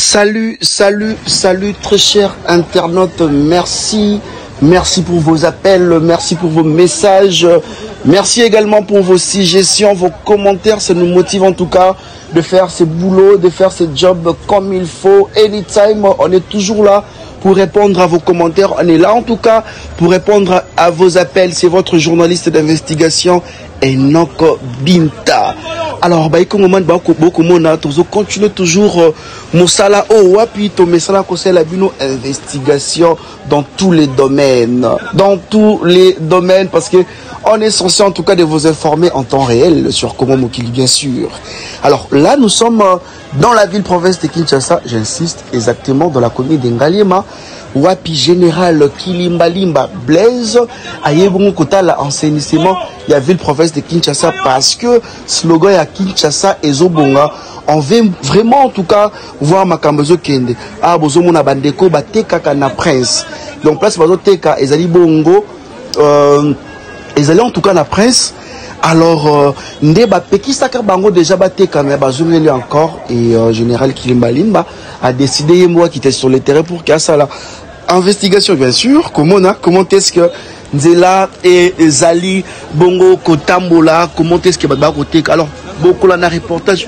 Salut, salut, salut très chers internautes, merci pour vos appels, merci pour vos messages, merci également pour vos suggestions, vos commentaires, ça nous motive en tout cas de faire ce boulot, de faire ce job comme il faut. Anytime, on est toujours là pour répondre à vos commentaires, on est là en tout cas pour répondre à vos appels, c'est votre journaliste d'investigation Enoch Binta. Alors, continue toujours Moussala Wapi, to Messala Kosela Bino investigation dans tous les domaines. Dans tous les domaines, parce que on est censé en tout cas de vous informer en temps réel sur comment Mokili, bien sûr. Alors là, nous sommes dans la ville-province de Kinshasa, j'insiste, exactement dans la commune d'Engaliema. Wapi général Kilimbalimba Blaise ayebongo kotala enseignement il y a ville province de Kinshasa parce que slogan ya Kinshasa ezobonga on veut vraiment en tout cas voir makambozo kende ah bozo mona bandeko bateka kana prince donc place bazo teka ezali bongo ezali en tout cas na prince. Alors, Ndeba Pekisaka Bango déjà bateka mais bazumeli encore et général Kilimbalimba a décidé moi qui était sur le terrain pour qu'il y ait ça là. Investigation bien sûr, comment est-ce que Nzela et Zali Bongo Kotambola, comment est-ce que Baba Kotek alors beaucoup là na reportage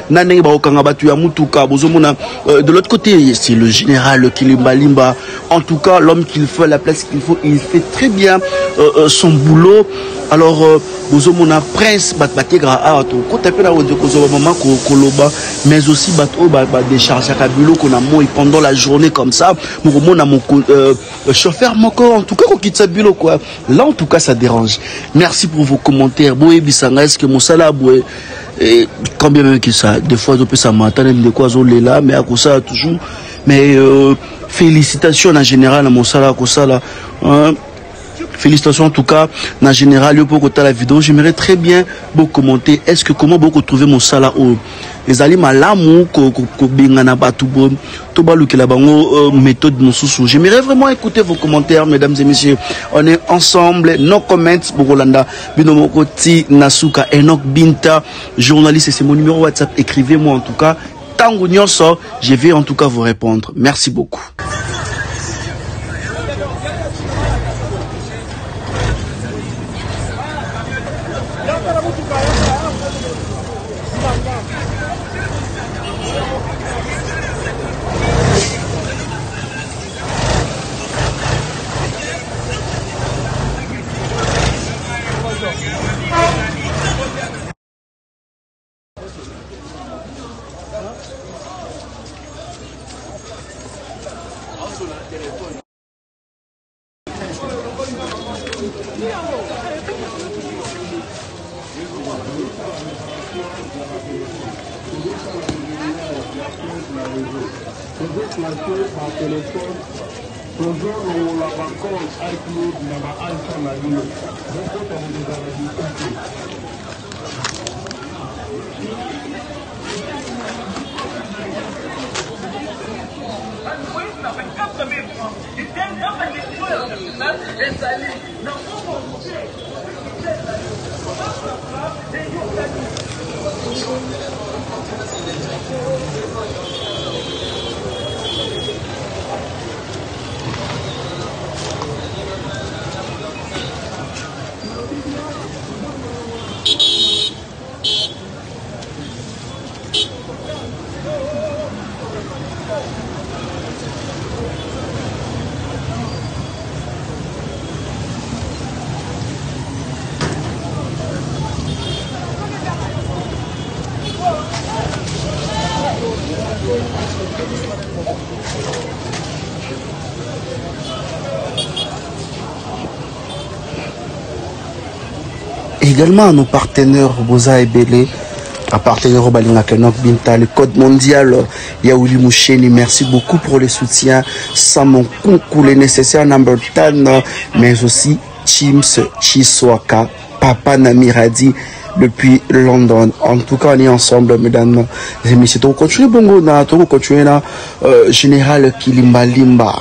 nanenge ba okanga batu ya mutuka bozomona de l'autre côté c'est le général Kilimbalimba en tout cas l'homme qu'il faut la place qu'il faut il fait très bien son boulot. Alors bozomona prince bategra a to ko tapé na wodi ko zo maman ko koloba mais aussi bato ba décharger kabilo qu'on a moi pendant la journée comme ça mona mon chauffeur moko en tout cas ko kitsa bilo quoi là en tout cas ça dérange. Merci pour vos commentaires boye bisanga est-ce que Moussala boye et quand bien même que ça des fois on peut ça m'attendre de quoi zoler là mais à cause ça toujours mais félicitations en général à Moussala ko ça là félicitations en tout cas en général pour côté la vidéo j'aimerais très bien vous commenter est-ce que comment vous trouver mon sala au les aliments malamu ko bingana batu bo to balukela bango méthode mosusu. J'aimerais vraiment écouter vos commentaires mesdames et messieurs, on est ensemble no comments Bogolanda binomokoti Nasuka Enoch Binta journaliste et c'est mon numéro WhatsApp, écrivez-moi en tout cas tango nyonso je vais en tout cas vous répondre. Merci beaucoup. Également à nos partenaires Boza et Belé, à partenaire au Balinga Enoch Binta, le code mondial Yaouli Moucheni, merci beaucoup pour le soutien. Sans mon concours, les nécessaires number 10, mais aussi Chims Chiswaka, Papa Namiradi depuis London. En tout cas, on est ensemble, mesdames et messieurs. Donc, continuez bongo na, continuez na, général Kilimbalimba.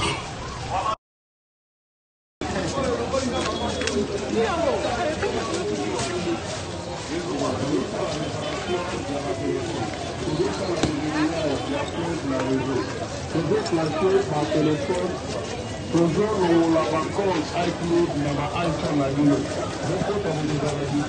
réseau. C'est déclenché par téléphone. Toujours nous la rencontre avec nous dans la Alpha Marino. Beaucoup comme nous avons dit.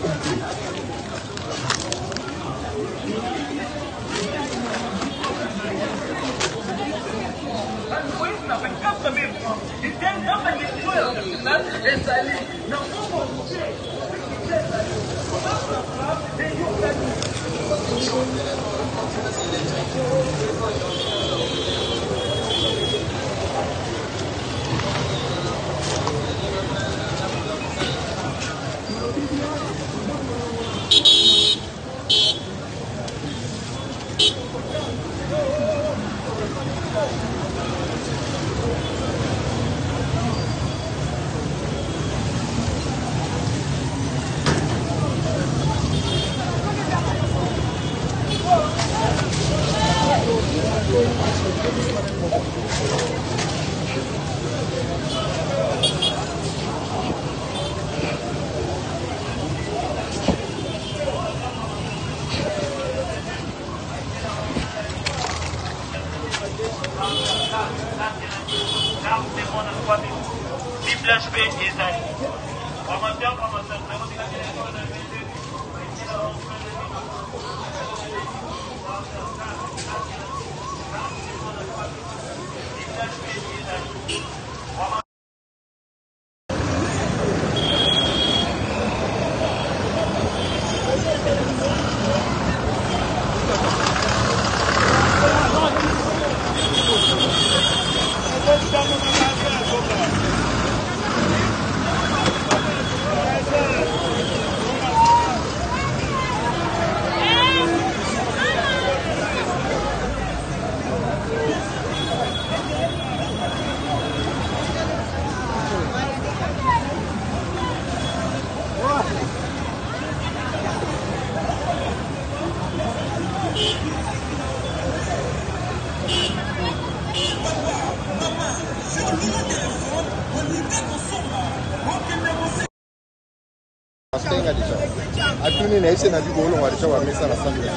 Atuni na ese na bigo olongwa risha wa mesa na sande ya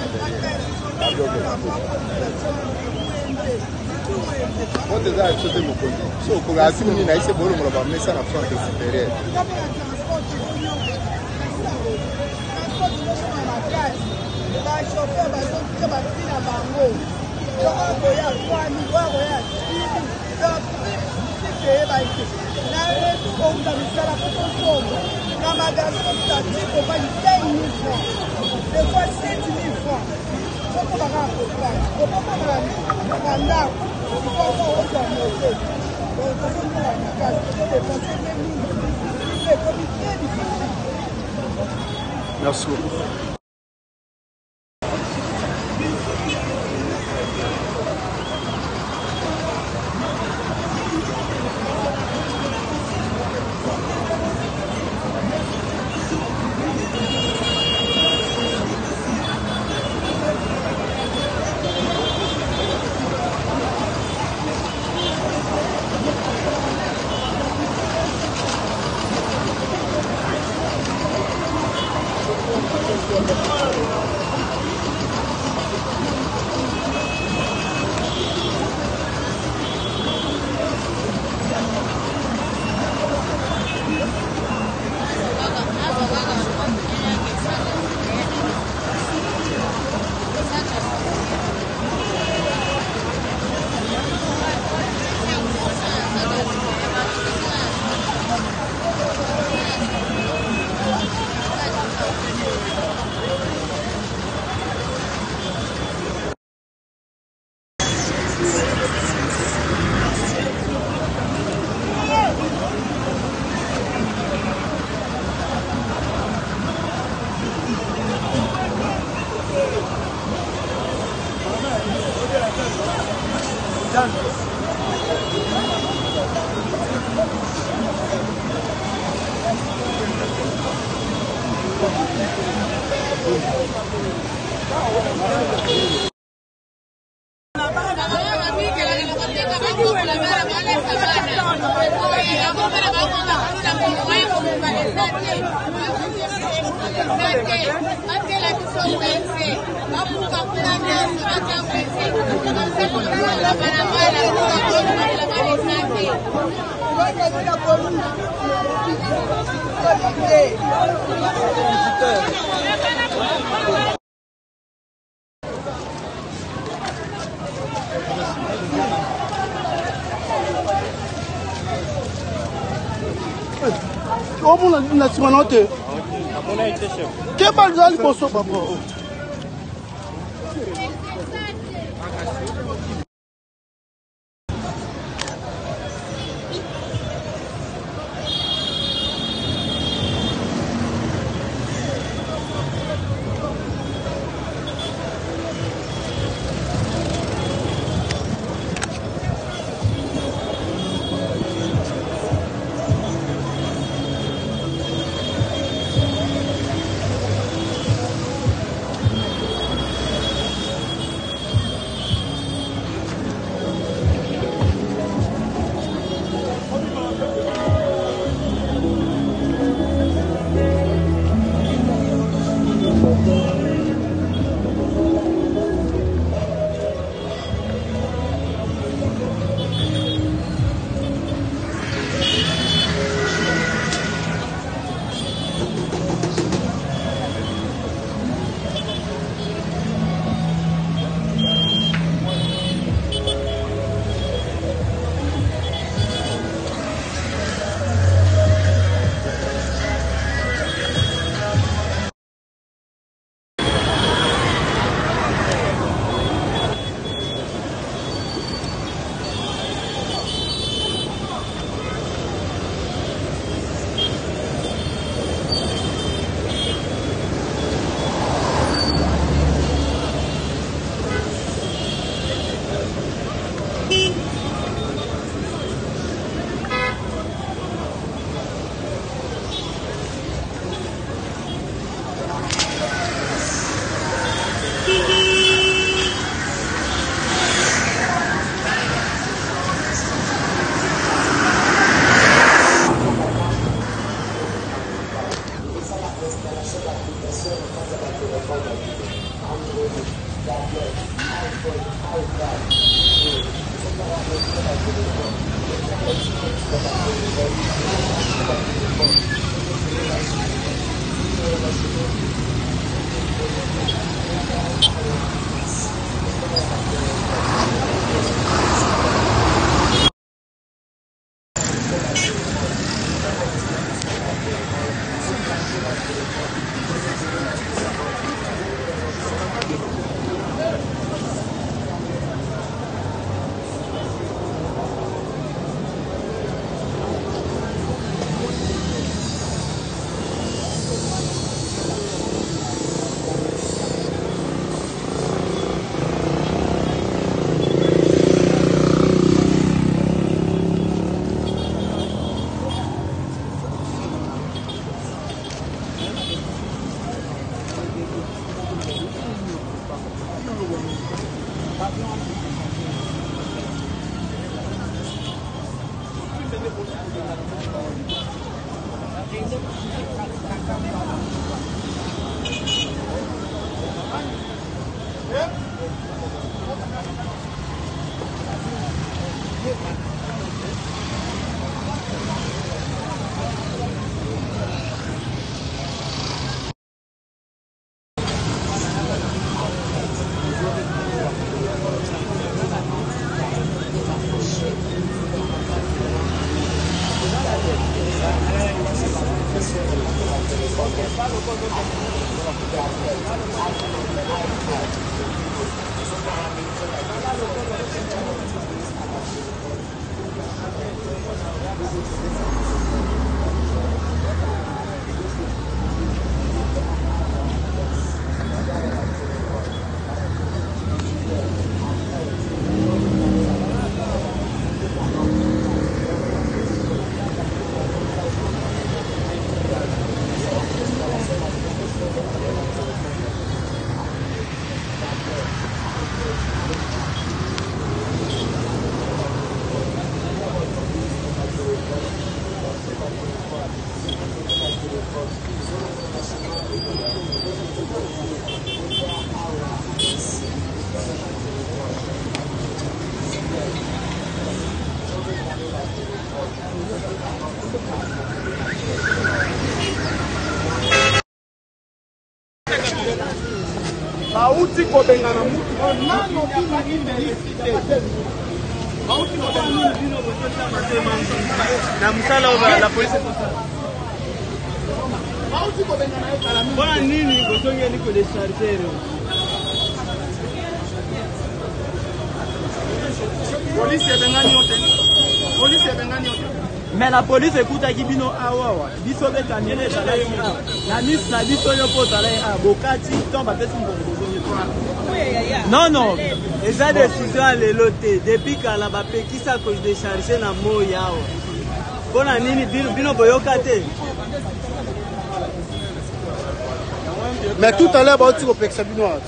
adoke wote za chote mukondi so ko atuni na ese bolo mroba mesa na front supérieur Dans ma magasin, on va y payer 1000 francs. Des fois 7 000 francs. Il faut qu'on va rentrer. Il faut qu'on va rentrer. Il faut qu'on va rentrer. Donc, il faut qu'on va rentrer. Il faut dépenser 2000. C'est comme très difficile. Merci beaucoup. On a simanote. Que balzali bosso papa. bauti kobengana mutu nano bino université bauti kobengana bino na msala la police bauti kobengana kala mbona nini bosonge liko de charger police ebengani yote police ebengani yote. Mais la police écoute à Kibino Awawa, biso be camionnette la miss na biso yo po tala a bokati tombe à pesi non non, eza décision à l'éloté depuis kala ba pe qui sa cause décharger na moya awa. Bona nini bino boyoka te. Mais tout à l'heure ba ti ko peksa bino at.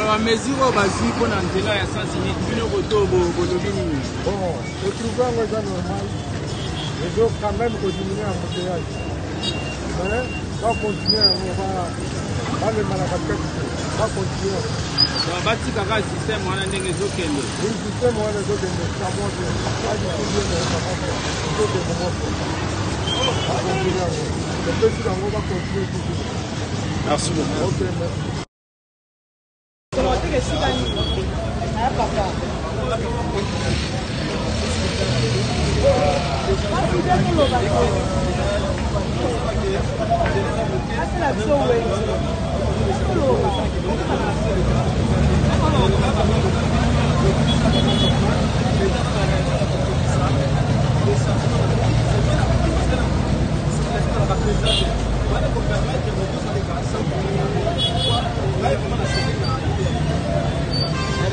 La mesure basique pour l'antenne à 100 minutes, une auto, Bologini. Bon, le trouver est normal. Les autres, quand même, continuer à embouteillage. Mais, on va continuer, on va le malagater. On va continuer. On va bâtir un système, on a des autres. Le système, on a des autres. Ça monte. Ça monte. Merci beaucoup. Ok, merci.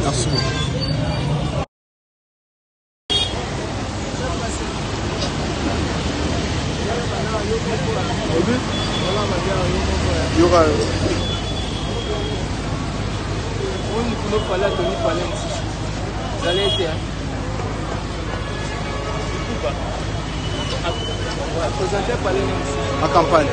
Merci beaucoup. Yoga. On ne parle pas de ça allait être. Présenter par les Ma campagne.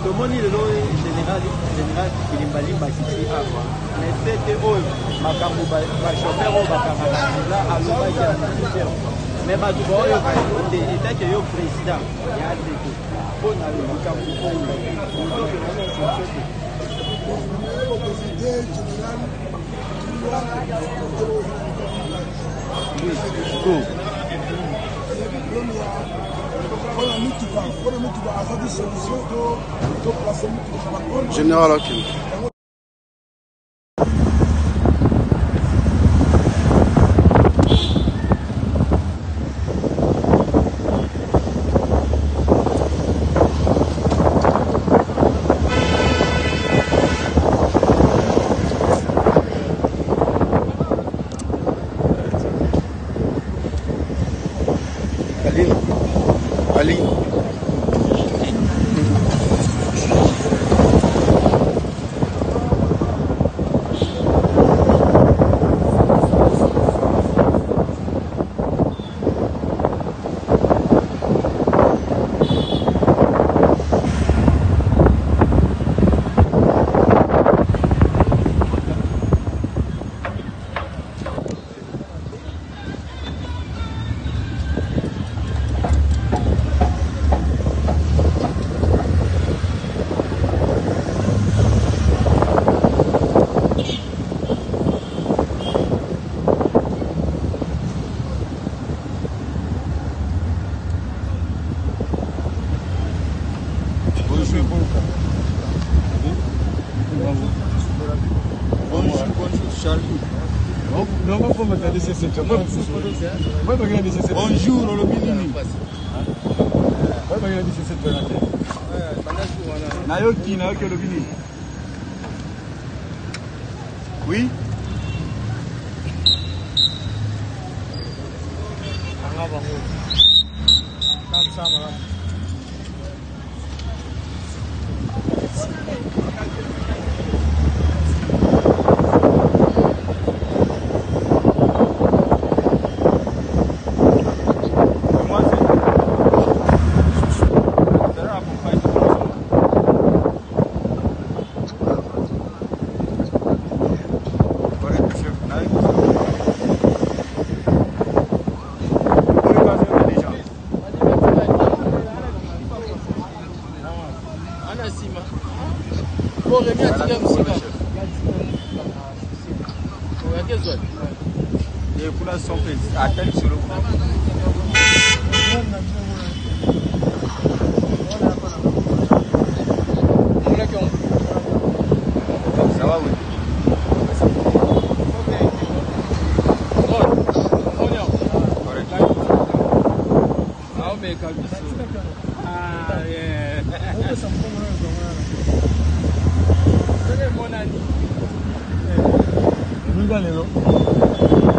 Tomoni le général Kilimbali Bakiti Awa. Mais c'était eux, Makambo chauffeur au Bakara, là à l'Oba mais Badouba Oyo était que yo président, il y a des bon à Makambo. Général Hakim. Ali. Non, il faut me regarder ces 7 Moi, je vais regarder ces 7 Bonjour, le Bini. Moi, je vais regarder ces 7 Nayoki, le Bini. Oui. Regarde les